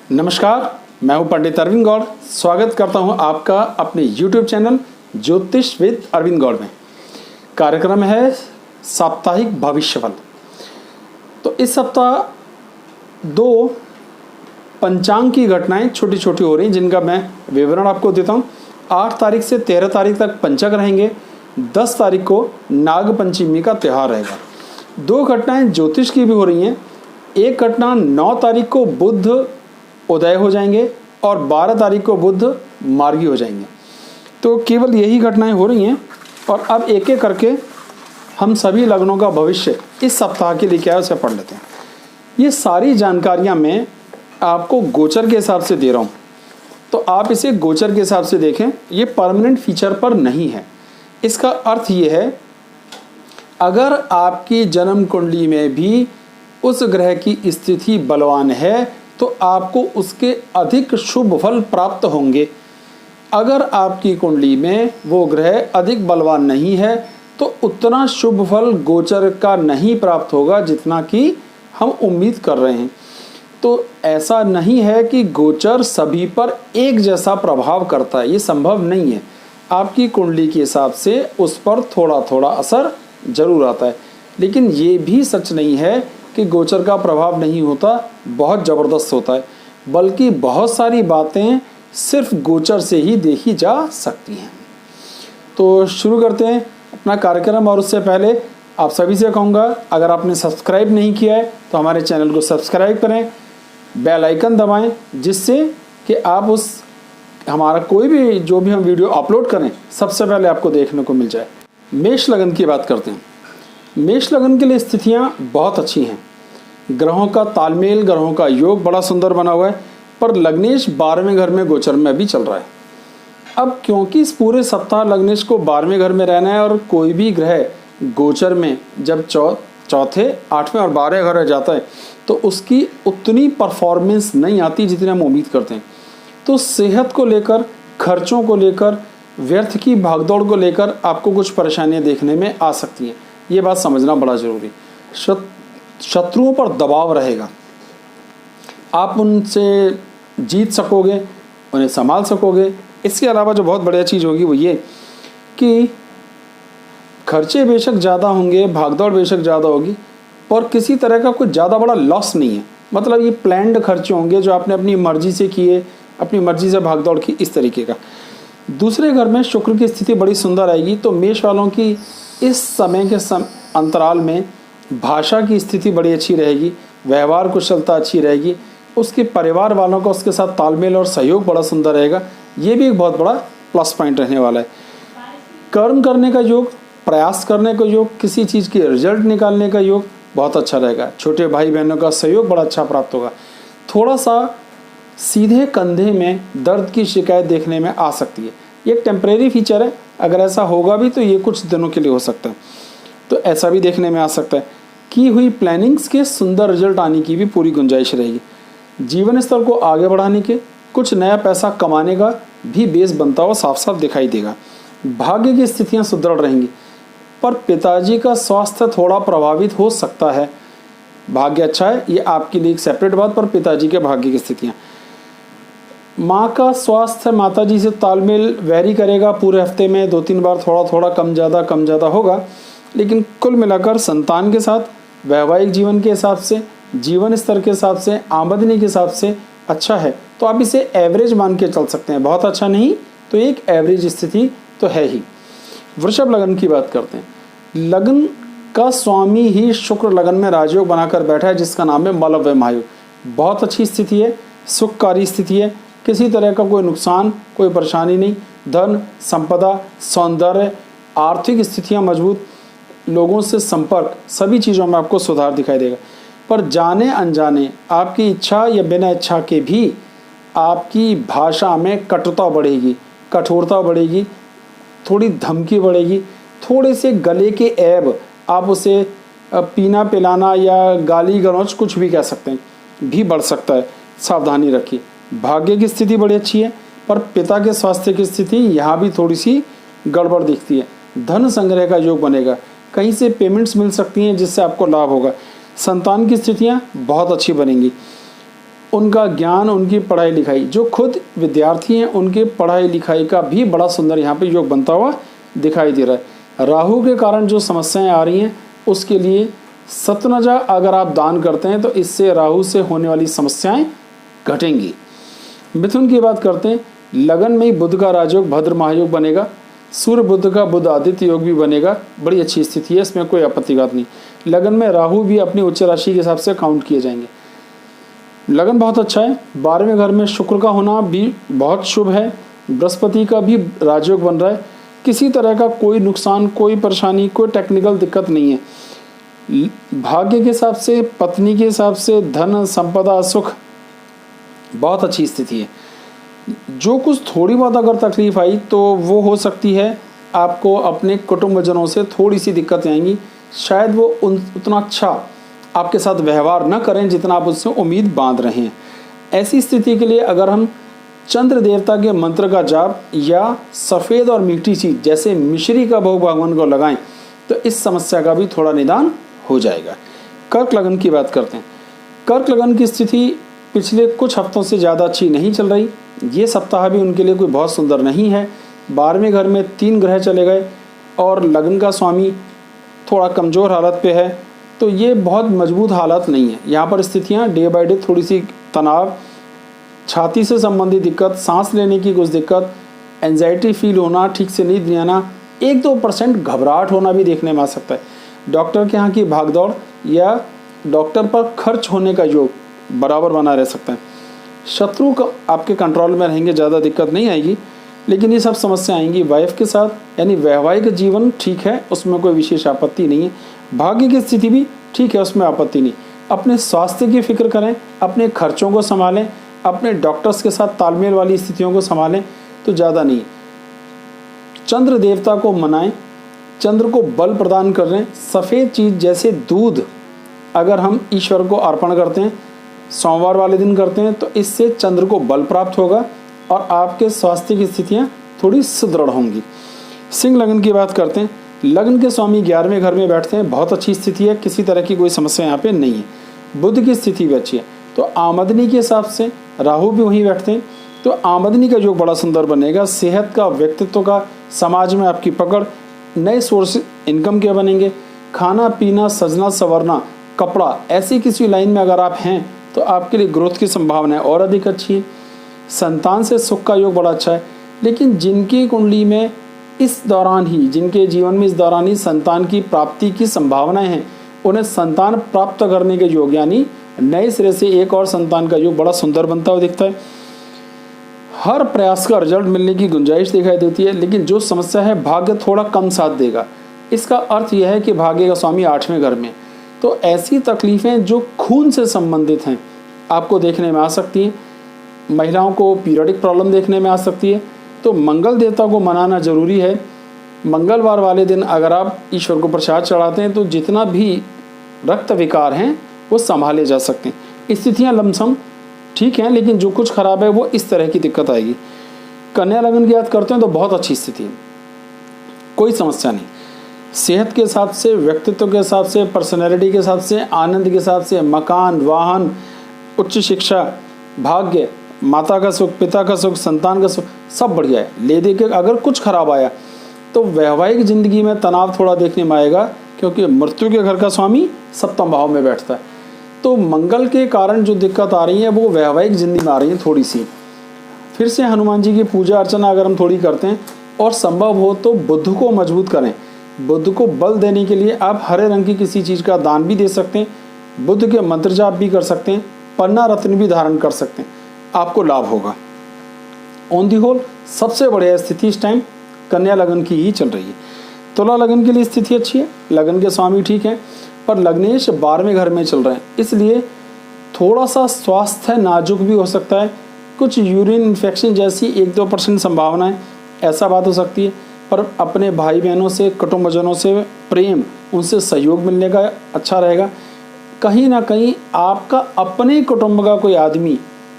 नमस्कार, मैं हूं पंडित अरविंद गौड़। स्वागत करता हूं आपका अपने YouTube चैनल ज्योतिष विद अरविंद गौड़ में। कार्यक्रम है साप्ताहिक भविष्यफल। तो इस सप्ताह दो पंचांग की घटनाएं छोटी छोटी हो रही, जिनका मैं विवरण आपको देता हूं। 8 तारीख से 13 तारीख तक पंचक रहेंगे। 10 तारीख को नाग पंचमी का त्यौहार रहेगा। 2 घटनाएं ज्योतिष की भी हो रही हैं। एक घटना 9 तारीख को बुध उदय हो जाएंगे और 12 तारीख को बुध मार्गी हो जाएंगे। तो केवल यही घटनाएं हो रही हैं। और अब एक एक करके हम सभी लग्नों का भविष्य इस सप्ताह के लिए क्या है उसे पढ़ लेते हैं। ये सारी जानकारियां मैं आपको गोचर के हिसाब से दे रहा हूं, तो आप इसे गोचर के हिसाब से देखें। ये परमानेंट फीचर पर नहीं है। इसका अर्थ ये है, अगर आपकी जन्म कुंडली में भी उस ग्रह की स्थिति बलवान है तो आपको उसके अधिक शुभ फल प्राप्त होंगे। अगर आपकी कुंडली में वो ग्रह अधिक बलवान नहीं है तो उतना शुभ फल गोचर का नहीं प्राप्त होगा जितना कि हम उम्मीद कर रहे हैं। तो ऐसा नहीं है कि गोचर सभी पर एक जैसा प्रभाव करता है, ये संभव नहीं है। आपकी कुंडली के हिसाब से उस पर थोड़ा थोड़ा असर जरूर आता है, लेकिन ये भी सच नहीं है कि गोचर का प्रभाव नहीं होता, बहुत ज़बरदस्त होता है। बल्कि बहुत सारी बातें सिर्फ गोचर से ही देखी जा सकती हैं। तो शुरू करते हैं अपना कार्यक्रम। और उससे पहले आप सभी से कहूँगा, अगर आपने सब्सक्राइब नहीं किया है तो हमारे चैनल को सब्सक्राइब करें, बेल आइकन दबाएं, जिससे कि आप उस हमारा कोई भी जो भी हम वीडियो अपलोड करें सबसे पहले आपको देखने को मिल जाए। मेष लगन की बात करते हैं। मेष लगन के लिए स्थितियां बहुत अच्छी हैं। ग्रहों का तालमेल, ग्रहों का योग बड़ा सुंदर बना हुआ है। पर लग्नेश 12वें घर में गोचर में अभी चल रहा है। अब क्योंकि इस पूरे सप्ताह लग्नेश को 12वें घर में रहना है और कोई भी ग्रह गोचर में जब चौथे, 8वें और 12वें घर रह जाता है तो उसकी उतनी परफॉर्मेंस नहीं आती जितनी हम उम्मीद करते हैं। तो सेहत को लेकर, खर्चों को लेकर, व्यर्थ की भागदौड़ को लेकर आपको कुछ परेशानियां देखने में आ सकती हैं। ये बात समझना बड़ा जरूरी। शत्रुओं पर दबाव रहेगा, आप उनसे जीत सकोगे, उन्हें संभाल सकोगे। इसके अलावा जो बहुत बढ़िया चीज़ होगी वो ये कि खर्चे बेशक ज़्यादा होंगे, भागदौड़ बेशक ज़्यादा होगी, पर किसी तरह का कुछ ज़्यादा बड़ा लॉस नहीं है। मतलब ये प्लान्ड खर्चे होंगे जो आपने अपनी मर्जी से किए, अपनी मर्जी से भागदौड़ की, इस तरीके का। दूसरे घर में शुक्र की स्थिति बड़ी सुंदर आएगी। तो मेष वालों की इस समय के अंतराल में भाषा की स्थिति बड़ी अच्छी रहेगी, व्यवहार कुशलता अच्छी रहेगी, उसके परिवार वालों का उसके साथ तालमेल और सहयोग बड़ा सुंदर रहेगा। ये भी एक बहुत बड़ा प्लस पॉइंट रहने वाला है। कर्म करने का योग, प्रयास करने का योग, किसी चीज़ के रिजल्ट निकालने का योग बहुत अच्छा रहेगा। छोटे भाई बहनों का सहयोग बड़ा अच्छा प्राप्त होगा। थोड़ा सा सीधे कंधे में दर्द की शिकायत देखने में आ सकती है। ये एक टेम्परेरी फीचर है, अगर ऐसा होगा भी तो ये कुछ दिनों के लिए हो सकता है। तो ऐसा भी देखने में आ सकता है। की हुई प्लानिंग्स के सुंदर रिजल्ट आने की भी पूरी गुंजाइश रहेगी। जीवन स्तर को आगे बढ़ाने के, कुछ नया पैसा कमाने का भी बेस बनता हुआ साफ साफ दिखाई देगा। भाग्य की स्थितियां सुदृढ़ रहेंगी, पर पिताजी का स्वास्थ्य थोड़ा प्रभावित हो सकता है। भाग्य अच्छा है, ये आपके लिए एक सेपरेट बात, पर पिताजी के भाग्य की स्थितियां, माँ का स्वास्थ्य, माता जी से तालमेल वेरी करेगा। पूरे हफ्ते में 2-3 बार थोड़ा थोड़ा कम ज़्यादा होगा, लेकिन कुल मिलाकर संतान के साथ, वैवाहिक जीवन के हिसाब से, जीवन स्तर के हिसाब से, आमदनी के हिसाब से अच्छा है। तो आप इसे एवरेज मान के चल सकते हैं। बहुत अच्छा नहीं तो एक एवरेज स्थिति तो है ही। वृषभ लगन की बात करते हैं। लगन का स्वामी ही शुक्र लगन में राजयोग बनाकर बैठा है, जिसका नाम है मलव्य महायोग। बहुत अच्छी स्थिति है, सुखकारी स्थिति है। किसी तरह का कोई नुकसान, कोई परेशानी नहीं। धन, संपदा, सौंदर्य, आर्थिक स्थितियां मजबूत, लोगों से संपर्क, सभी चीज़ों में आपको सुधार दिखाई देगा। पर जाने अनजाने आपकी इच्छा या बिना इच्छा के भी आपकी भाषा में कटुता बढ़ेगी, कठोरता बढ़ेगी, थोड़ी धमकी बढ़ेगी, थोड़े से गले के ऐब, आप उसे पीना पिलाना या गाली गलौज कुछ भी कह सकते हैं, भी बढ़ सकता है। सावधानी रखिए। भाग्य की स्थिति बड़ी अच्छी है, पर पिता के स्वास्थ्य की स्थिति यहाँ भी थोड़ी सी गड़बड़ दिखती है। धन संग्रह का योग बनेगा, कहीं से पेमेंट्स मिल सकती हैं जिससे आपको लाभ होगा। संतान की स्थितियाँ बहुत अच्छी बनेंगी। उनका ज्ञान, उनकी पढ़ाई लिखाई, जो खुद विद्यार्थी हैं उनके पढ़ाई लिखाई का भी बड़ा सुंदर यहाँ पे योग बनता हुआ दिखाई दे रहा है। राहु के कारण जो समस्याएं आ रही हैं उसके लिए सतनजा अगर आप दान करते हैं तो इससे राहु से होने वाली समस्याएं घटेंगी। मिथुन की बात करते हैं, लगन में ही बुध का राजयोग भद्र महायोग बनेगा, सूर्य बुध का बुध आदित्य योग भी बनेगा, बड़ी अच्छी स्थिति है, इसमें कोई आपत्ति बात नहीं। लगन में राहु भी अपनी उच्च राशि के हिसाब से काउंट किए जाएंगे। लगन बहुत अच्छा है। 12वें घर में शुक्र का होना भी बहुत शुभ है, बृहस्पति का भी राजयोग बन रहा है, किसी तरह का कोई नुकसान, कोई परेशानी, कोई टेक्निकल दिक्कत नहीं है। भाग्य के हिसाब से, पत्नी के हिसाब से, धन संपदा सुख बहुत अच्छी स्थिति है। जो कुछ थोड़ी बहुत अगर तकलीफ आई तो वो हो सकती है आपको अपने कुटुंबजनों से थोड़ी सी दिक्कतें आएंगी, शायद वो उतना अच्छा आपके साथ व्यवहार न करें जितना आप उससे उम्मीद बांध रहे हैं। ऐसी स्थिति के लिए अगर हम चंद्र देवता के मंत्र का जाप या सफ़ेद और मीठी चीज़ जैसे मिश्री का भोग भगवान को लगाएं तो इस समस्या का भी थोड़ा निदान हो जाएगा। कर्क लगन की बात करते हैं। कर्क लगन की स्थिति पिछले कुछ हफ्तों से ज़्यादा अच्छी नहीं चल रही, ये सप्ताह भी उनके लिए कोई बहुत सुंदर नहीं है। 12वें घर में 3 ग्रह चले गए और लगन का स्वामी थोड़ा कमज़ोर हालत पे है, तो ये बहुत मजबूत हालत नहीं है। यहाँ पर स्थितियाँ डे बाय डे थोड़ी सी तनाव, छाती से संबंधित दिक्कत, सांस लेने की कुछ दिक्कत, एंजाइटी फील होना, ठीक से नींद नहीं आना, 1-2% घबराहट होना भी देखने में आ सकता है। डॉक्टर के यहाँ की भागदौड़ या डॉक्टर पर खर्च होने का योग बराबर बना रह सकता है। शत्रु का आपके कंट्रोल में रहेंगे, ज़्यादा दिक्कत नहीं आएगी, लेकिन ये सब समस्या आएंगी वाइफ के साथ, यानी वैवाहिक जीवन ठीक है, उसमें कोई विशेष आपत्ति नहीं है। भाग्य की स्थिति भी ठीक है, उसमें आपत्ति नहीं। अपने स्वास्थ्य की फिक्र करें, अपने खर्चों को संभालें, अपने डॉक्टर्स के साथ तालमेल वाली स्थितियों को संभालें तो ज़्यादा नहीं। चंद्र देवता को मनाएं, चंद्र को बल प्रदान कर रहे हैं। सफ़ेद चीज़ जैसे दूध अगर हम ईश्वर को अर्पण करते हैं, सोमवार वाले दिन करते हैं, तो इससे चंद्र को बल प्राप्त होगा और आपके स्वास्थ्य की स्थितियाँ थोड़ी सुदृढ़ होंगी। सिंह लगन की बात करते हैं। लगन के स्वामी 11वें घर में बैठते हैं, बहुत अच्छी स्थिति है, किसी तरह की कोई समस्या यहाँ पे नहीं है। बुध की स्थिति भी अच्छी है, तो आमदनी के हिसाब से राहु भी वहीं बैठते हैं, तो आमदनी का योग बड़ा सुंदर बनेगा। सेहत का, व्यक्तित्व का, समाज में आपकी पकड़, नए सोर्स इनकम के बनेंगे। खाना पीना, सजना संवरना, कपड़ा, ऐसी किसी लाइन में अगर आप हैं तो आपके लिए ग्रोथ की संभावनाएं और अधिक अच्छी है। संतान से सुख का योग बड़ा अच्छा है, लेकिन जिनकी कुंडली में इस दौरान ही, जिनके जीवन में इस दौरान ही संतान की प्राप्ति की संभावनाएं हैं, उन्हें संतान प्राप्त करने के योग यानी नए सिरे से एक और संतान का योग बड़ा सुंदर बनता हुआ दिखता है। हर प्रयास का रिजल्ट मिलने की गुंजाइश दिखाई देती है, लेकिन जो समस्या है भाग्य थोड़ा कम साथ देगा। इसका अर्थ यह है कि भाग्य का स्वामी 8वें घर में, तो ऐसी तकलीफ़ें जो खून से संबंधित हैं आपको देखने में आ सकती हैं। महिलाओं को पीरियडिक प्रॉब्लम देखने में आ सकती है, तो मंगल देवता को मनाना जरूरी है। मंगलवार वाले दिन अगर आप ईश्वर को प्रसाद चढ़ाते हैं तो जितना भी रक्त विकार हैं वो संभाले जा सकते हैं। स्थितियाँ लमसम ठीक हैं, लेकिन जो कुछ खराब है वो इस तरह की दिक्कत आएगी। कन्या लगन की याद करते हैं तो बहुत अच्छी स्थिति है, कोई समस्या नहीं। सेहत के हिसाब से, व्यक्तित्व के हिसाब से, पर्सनैलिटी के हिसाब से, आनंद के हिसाब से, मकान, वाहन, उच्च शिक्षा, भाग्य, माता का सुख, पिता का सुख, संतान का सुख, सब बढ़िया है। ले दे के अगर कुछ खराब आया तो वैवाहिक जिंदगी में तनाव थोड़ा देखने में आएगा, क्योंकि मृत्यु के घर का स्वामी 7वें भाव में बैठता है। तो मंगल के कारण जो दिक्कत आ रही है वो वैवाहिक जिंदगी में आ रही है थोड़ी सी। फिर से हनुमान जी की पूजा अर्चना अगर हम थोड़ी करते हैं और संभव हो तो बुद्ध को मजबूत करें। बुद्ध को बल देने के लिए आप हरे रंग की किसी चीज़ का दान भी दे सकते हैं, बुद्ध के मंत्र जाप भी कर सकते हैं, पन्ना रत्न भी धारण कर सकते हैं, आपको लाभ होगा। ऑन दी होल सबसे बढ़िया स्थिति इस टाइम कन्या लगन की ही चल रही है। तुला लगन के लिए स्थिति अच्छी है, लगन के स्वामी ठीक है, पर लग्नेश 12वें घर में चल रहे हैं, इसलिए थोड़ा सा स्वास्थ्य नाजुक भी हो सकता है। कुछ यूरिन इन्फेक्शन जैसी 1-2% संभावनाएं, ऐसा बात हो सकती है। पर अपने भाई बहनों से, कुटुंबजनों से प्रेम, उनसे सहयोग मिलने का अच्छा रहेगा। कहीं ना कहीं आपका अपने कुटुंब का कोई आदमी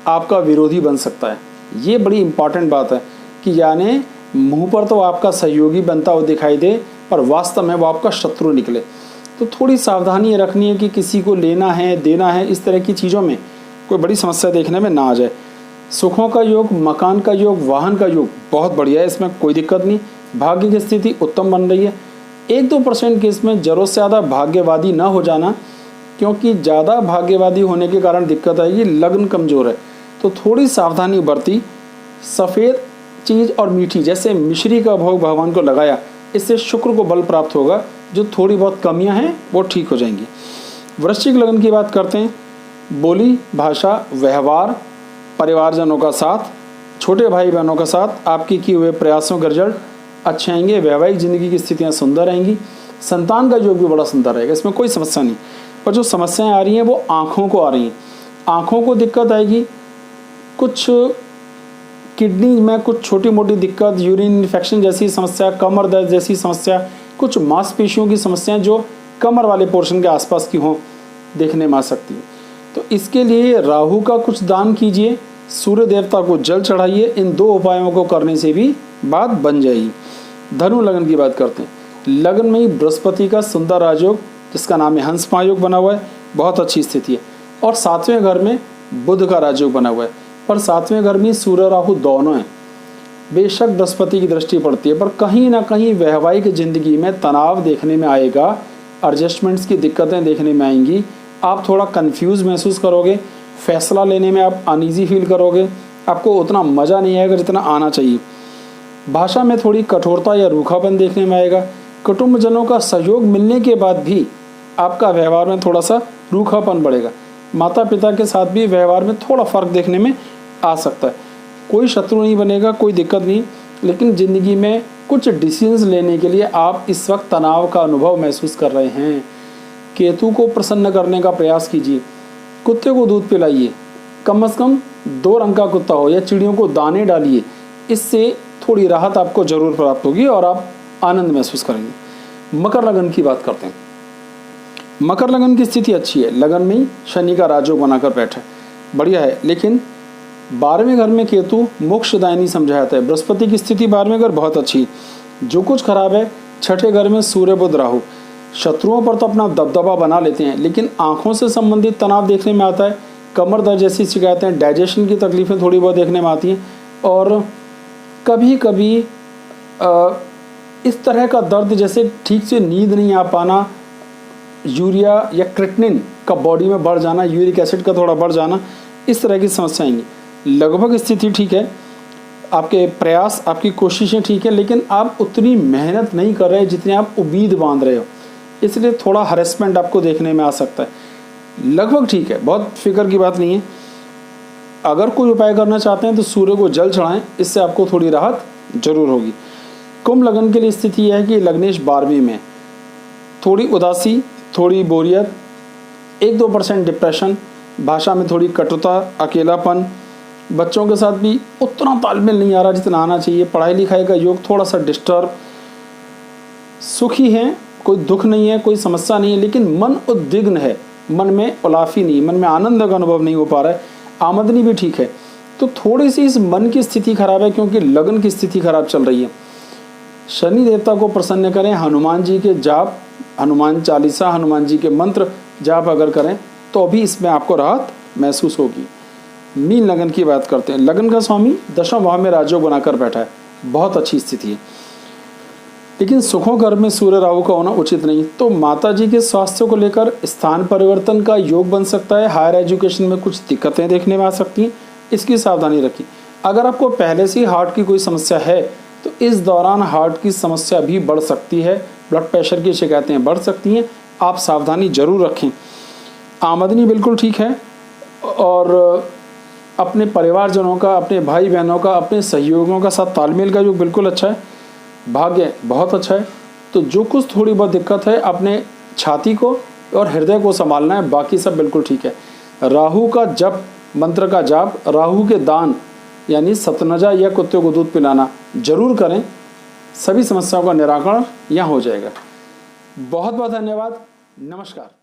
आपका विरोधी बन सकता है। ये बड़ी इंपॉर्टेंट बात है कि यानी मुंह पर तो आपका सहयोगी बनता हुआ दिखाई दे, पर वास्तव में वो आपका शत्रु निकले। तो थोड़ी सावधानी रखनी है कि किसी को लेना है, देना है, इस तरह की चीज़ों में कोई बड़ी समस्या देखने में ना आ जाए। सुखों का योग, मकान का योग, वाहन का योग बहुत बढ़िया है, इसमें कोई दिक्कत नहीं। भाग्य की स्थिति उत्तम बन रही है। 1-2% केस में ज़रूरत से ज़्यादा भाग्यवादी ना हो जाना, क्योंकि ज़्यादा भाग्यवादी होने के कारण दिक्कत आएगी। लग्न कमज़ोर है तो थोड़ी सावधानी बरती। सफ़ेद चीज़ और मीठी जैसे मिश्री का भोग भगवान को लगाया, इससे शुक्र को बल प्राप्त होगा। जो थोड़ी बहुत कमियां हैं वो ठीक हो जाएंगी। वृश्चिक लग्न की बात करते हैं। बोली, भाषा, व्यवहार, परिवारजनों का साथ, छोटे भाई बहनों का साथ, आपके किए हुए प्रयासों के रिजल्ट अच्छे आएंगे। वैवाहिक जिंदगी की स्थितियां सुंदर रहेंगी। संतान का योग भी बड़ा सुंदर रहेगा, इसमें कोई समस्या नहीं। पर जो समस्याएं आ रही हैं वो आँखों को आ रही हैं। आँखों को दिक्कत आएगी, कुछ किडनी में कुछ छोटी मोटी दिक्कत, यूरिन इन्फेक्शन जैसी समस्या, कमर दर्द जैसी समस्या, कुछ मांसपेशियों की समस्याएं जो कमर वाले पोर्शन के आसपास की हों देखने में आ सकती है। तो इसके लिए राहु का कुछ दान कीजिए, सूर्य देवता को जल चढ़ाइए। इन 2 उपायों को करने से भी बात बन जाएगी। धनु लगन की बात करते हैं। लगन में ही बृहस्पति का सुंदर राजयोग जिसका नाम है हंस महायोग बना हुआ है, बहुत अच्छी स्थिति है। और 7वें घर में बुध का राजयोग बना हुआ है, पर 7वें घर में सूर्य राहु दोनों हैं। बेशक बृहस्पति की दृष्टि पड़ती है, पर कहीं ना कहीं वैवाहिक जिंदगी में तनाव देखने में आएगा, एडजस्टमेंट्स की दिक्कतें देखने में आएंगी। आप थोड़ा कंफ्यूज महसूस करोगे, फैसला लेने में आप अनईजी फील करोगे, आपको उतना मज़ा नहीं आएगा जितना आना चाहिए। भाषा में थोड़ी कठोरता या रूखापन देखने में आएगा। कुटुंबजनों का सहयोग मिलने के बाद भी आपका व्यवहार में थोड़ा सा रूखापन बढ़ेगा। माता पिता के साथ भी व्यवहार में थोड़ा फर्क देखने में आ सकता है। कोई शत्रु नहीं बनेगा, कोई दिक्कत नहीं, लेकिन ज़िंदगी में कुछ डिसीजंस लेने के लिए आप इस वक्त तनाव का अनुभव महसूस कर रहे हैं। केतु को प्रसन्न करने का प्रयास कीजिए। कुत्ते को दूध पिलाइए, कम से कम 2 रंग का कुत्ता हो, या चिड़ियों को दाने डालिए। इससे थोड़ी राहत आपको जरूर प्राप्त होगी और आप आनंद महसूस करेंगे। मकर लगन की बात करते हैं। मकर लगन की स्थिति अच्छी है। लगन में ही शनि का राजयोग बनाकर बैठा है, बढ़िया है। लेकिन 12वें घर में केतु मोक्षदायिनी समझा जाता है। बृहस्पति की स्थिति 12वें घर बहुत अच्छी। जो कुछ खराब है 6ठे घर में सूर्य बुध राहु। शत्रुओं पर तो अपना दबदबा बना लेते हैं, लेकिन आंखों से संबंधित तनाव देखने में आता है। कमर दर्द जैसी शिकायतें, डाइजेशन की तकलीफें थोड़ी बहुत देखने में आती हैं। और कभी कभी इस तरह का दर्द जैसे ठीक से नींद नहीं आ पाना, यूरिया या क्रिएटिनिन का बॉडी में बढ़ जाना, यूरिक एसिड का थोड़ा बढ़ जाना, इस तरह की समस्याएं आएंगी। लगभग स्थिति ठीक है, आपके प्रयास, आपकी कोशिशें ठीक है, लेकिन आप उतनी मेहनत नहीं कर रहे जितनी आप उम्मीद बांध रहे हो, इसलिए थोड़ा हरेसमेंट आपको देखने में आ सकता है। लगभग ठीक है, बहुत फिक्र की बात नहीं है। अगर कोई उपाय करना चाहते हैं तो सूर्य को जल चढ़ाएं, इससे आपको थोड़ी राहत जरूर होगी। कुंभ लगन के लिए स्थिति यह है कि लग्नेश 12वीं में, थोड़ी उदासी, थोड़ी बोरियत, 1-2% डिप्रेशन, भाषा में थोड़ी कटुता, अकेलापन, बच्चों के साथ भी उतना तालमेल नहीं आ रहा जितना आना चाहिए, पढ़ाई लिखाई का योग थोड़ा सा डिस्टर्ब। सुखी हैं, कोई दुख नहीं है, कोई समस्या नहीं है, लेकिन मन उद्विग्न है, मन में उलाफी नहीं, मन में आनंद का अनुभव नहीं हो पा रहा है। आमदनी भी ठीक है, तो थोड़ी सी इस मन की स्थिति खराब है, क्योंकि लगन की स्थिति खराब चल रही है। शनि देवता को प्रसन्न करें, हनुमान जी के जाप, हनुमान चालीसा, हनुमान जी के मंत्र जाप अगर करें तो भी इसमें आपको राहत महसूस होगी। मीन लगन की बात करते हैं। लगन का स्वामी 10वें भाव में राजयोग बनाकर बैठा है, बहुत अच्छी स्थिति है, लेकिन सुखों घर में सूर्य राहु का होना उचित नहीं। तो माता जी के स्वास्थ्य को लेकर स्थान परिवर्तन का योग बन सकता है। हायर एजुकेशन में कुछ दिक्कतें देखने में आ सकती हैं, इसकी सावधानी रखिए। अगर आपको पहले से ही हार्ट की कोई समस्या है तो इस दौरान हार्ट की समस्या भी बढ़ सकती है, ब्लड प्रेशर की शिकायतें बढ़ सकती हैं, आप सावधानी जरूर रखें। आमदनी बिल्कुल ठीक है, और अपने परिवारजनों का, अपने भाई बहनों का, अपने सहयोगियों का साथ तालमेल का योग बिल्कुल अच्छा है। भाग्य बहुत अच्छा है। तो जो कुछ थोड़ी बहुत दिक्कत है, अपने छाती को और हृदय को संभालना है, बाकी सब बिल्कुल ठीक है। राहु का जप, मंत्र का जाप, राहु के दान यानी सतनजा या कुत्ते को दूध पिलाना जरूर करें, सभी समस्याओं का निराकरण यहाँ हो जाएगा। बहुत बहुत धन्यवाद, नमस्कार।